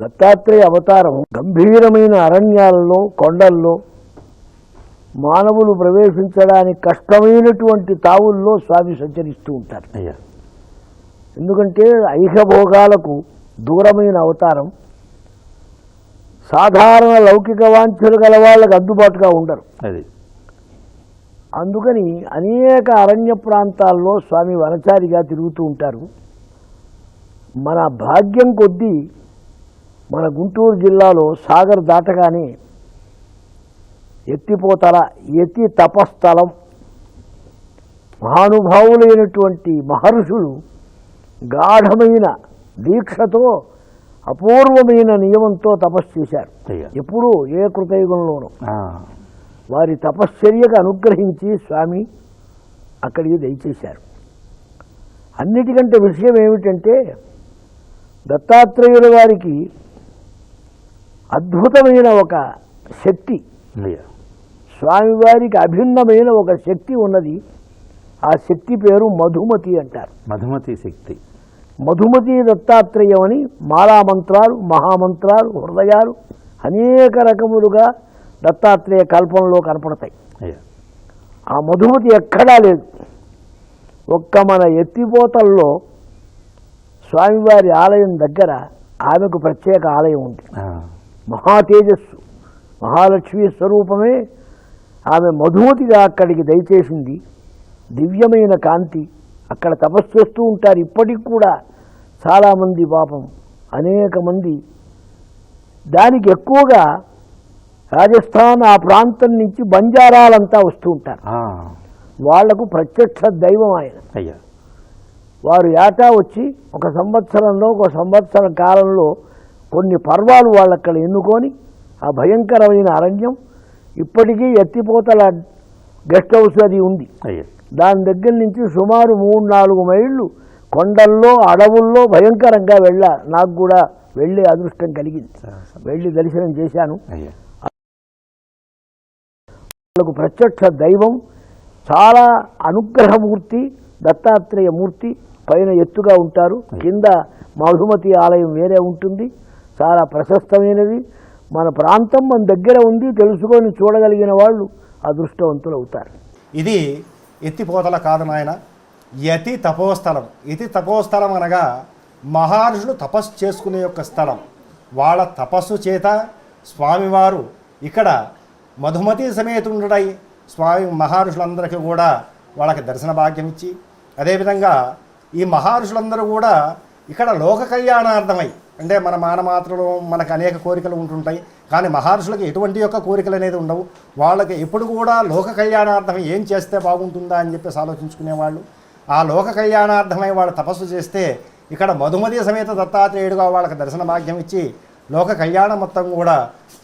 దత్తాత్రేయ అవతారం గంభీరమైన అరణ్యాలలో, కొండల్లో మానవులు ప్రవేశించడానికి కష్టమైనటువంటి తావుల్లో స్వామి సంచరిస్తూ ఉంటారు. ఎందుకంటే ఐహభోగాలకు దూరమైన అవతారం. సాధారణ లౌకిక వాంఛలు గల వాళ్ళకు అందుబాటుగా ఉండరు. అందుకని అనేక అరణ్య ప్రాంతాల్లో స్వామి వనచారిగా తిరుగుతూ ఉంటారు. మన భాగ్యం కొద్దీ మన గుంటూరు జిల్లాలో సాగర్ దాటగానే ఎత్తిపోతల యతి తపస్థలం, మహానుభావులైనటువంటి మహర్షులు గాఢమైన దీక్షతో అపూర్వమైన నియమంతో తపస్సు చేశారు. ఎప్పుడూ ఏ కృతయుగంలోనూ వారి తపశ్చర్యకు అనుగ్రహించి స్వామి అక్కడికి దయచేశారు. అన్నిటికంటే విషయం ఏమిటంటే దత్తాత్రేయుల వారికి అద్భుతమైన ఒక శక్తి, స్వామివారికి అభిన్నమైన ఒక శక్తి ఉన్నది. ఆ శక్తి పేరు మధుమతి అంటారు. మధుమతి శక్తి, మధుమతి దత్తాత్రేయం అని మాలామంత్రాలు, మహామంత్రాలు, హృదయాలు అనేక రకములుగా దత్తాత్రేయ కల్పంలో కనపడతాయి. ఆ మధుమతి ఎక్కడా లేదు. ఒక్క మన ఎత్తిపోతల్లో స్వామివారి ఆలయం దగ్గర ఆమెకు ప్రత్యేక ఆలయం ఉంది. మహా తేజస్సు, మహాలక్ష్మి స్వరూపమే ఆమె మధుమతిగా అక్కడికి దయచేసింది. దివ్యమైన కాంతి. అక్కడ తపస్సు చేస్తూ ఉంటారు ఇప్పటికి కూడా చాలామంది, పాపం అనేక మంది. దానికి ఎక్కువగా రాజస్థాన్ ఆ ప్రాంతం నుంచి బంజారాలంతా వస్తూ ఉంటారు. వాళ్లకు ప్రత్యక్ష దైవం ఆయన. వారు ఏటా వచ్చి ఒక సంవత్సరంలో, ఒక సంవత్సర కాలంలో కొన్ని పర్వాలు వాళ్ళు అక్కడ ఎన్నుకొని ఆ భయంకరమైన అరణ్యం, ఇప్పటికీ ఎత్తిపోతల గెస్ట్ హౌస్ అది ఉంది. దాని దగ్గర నుంచి సుమారు 3-4 మైళ్ళు కొండల్లో, అడవుల్లో భయంకరంగా వెళ్ళా. నాకు కూడా వెళ్ళే అదృష్టం కలిగింది. వెళ్ళి దర్శనం చేశాను. వాళ్ళకు ప్రత్యక్ష దైవం, చాలా అనుగ్రహమూర్తి దత్తాత్రేయ మూర్తి. పైన ఎత్తుగా ఉంటారు, కింద మధుమతి ఆలయం వేరే ఉంటుంది. చాలా ప్రశస్తమైనది. మన ప్రాంతం మన దగ్గర ఉంది, తెలుసుకొని చూడగలిగిన వాళ్ళు అదృష్టవంతులు అవుతారు. ఇది ఎత్తిపోతల కాదు నాయన, యతి తపోస్థలం. యతి తపోస్థలం అనగా మహర్షులు తపస్సు చేసుకునే యొక్క స్థలం. వాళ్ళ తపస్సు చేత స్వామివారు ఇక్కడ మధుమతి సమేతుండడై స్వామి మహర్షులందరికీ కూడా వాళ్ళకి దర్శన భాగ్యం ఇచ్చి, అదేవిధంగా ఈ మహర్షులందరూ కూడా ఇక్కడ లోక కళ్యాణార్థమై, అంటే మన మానమాత్రలో మనకు అనేక కోరికలు ఉంటుంటాయి, కానీ మహర్షులకి ఎటువంటి యొక్క కోరికలు అనేది ఉండవు. వాళ్ళకి ఎప్పుడు కూడా లోక కళ్యాణార్థమై ఏం చేస్తే బాగుంటుందా అని చెప్పేసి ఆలోచించుకునేవాళ్ళు. ఆ లోక కళ్యాణార్థమై వాళ్ళు తపస్సు చేస్తే ఇక్కడ మధుమతి సమేత దత్తాత్రేయుడుగా వాళ్ళకి దర్శన భాగ్యం ఇచ్చి లోక కళ్యాణం మొత్తం కూడా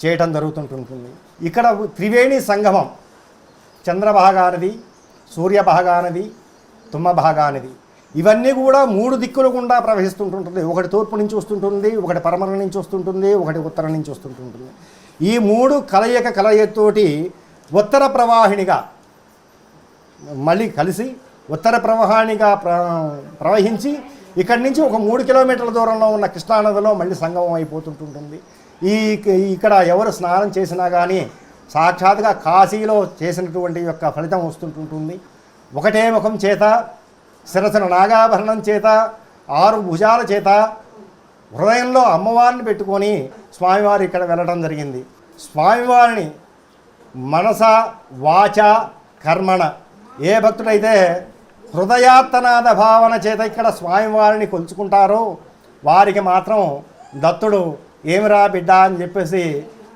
చేయటం జరుగుతుంటుంది. ఇక్కడ త్రివేణి సంగమం, చంద్రభాగానది, సూర్యభాగానది, తుమ్మభాగానది, ఇవన్నీ కూడా 3 దిక్కులు గుండా ప్రవహిస్తుంటుంటుంది. ఒకటి తూర్పు నుంచి వస్తుంటుంది, ఒకటి పరమర నుంచి వస్తుంటుంది, ఒకటి ఉత్తరం నుంచి వస్తుంటుంటుంది. ఈ 3 కలయికతోటి ఉత్తర ప్రవాహినిగా మళ్ళీ కలిసి ఉత్తర ప్రవాహానిగా ప్రవహించి ఇక్కడి నుంచి ఒక 3 కిలోమీటర్ల దూరంలో ఉన్న కృష్ణానదిలో మళ్ళీ సంగమం అయిపోతుంటుంది. ఇక్కడ ఎవరు స్నానం చేసినా కానీ సాక్షాత్గా కాశీలో చేసినటువంటి యొక్క ఫలితం వస్తుంటుంది. ఒకటే ముఖం చేత, శిరసన నాగాభరణం చేత, 6 భుజాల చేత, హృదయంలో అమ్మవారిని పెట్టుకొని స్వామివారు ఇక్కడ వెళ్ళడం జరిగింది. స్వామివారిని మనస, వాచ, కర్మణ, ఏ భక్తుడైతే హృదయాత్తనాద భావన చేత ఇక్కడ స్వామివారిని కొలుచుకుంటారో వారికి మాత్రం దత్తుడు ఏమిరా బిడ్డ అని చెప్పేసి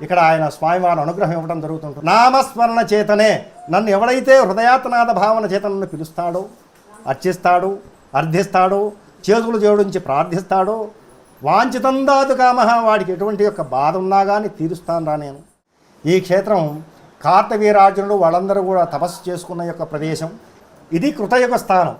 ఇక్కడ ఆయన స్వామివారి అనుగ్రహం ఇవ్వడం జరుగుతుంటుంది. నామస్మరణ చేతనే నన్ను ఎవడైతే హృదయాత్తనాద భావన చేత నన్ను పిలుస్తాడో, అర్చిస్తాడు, అర్థిస్తాడు, చేతులు జోడించి ప్రార్థిస్తాడు, వాంఛితందాతు కామహ, వాడికి ఎటువంటి యొక్క బాధ ఉన్నా కానీ తీరుస్తాను రా నేను. ఈ క్షేత్రం కార్తవీరార్జునుడు వాళ్ళందరూ కూడా తపస్సు చేసుకున్న యొక్క ప్రదేశం. ఇది కృతయుగ స్థానం.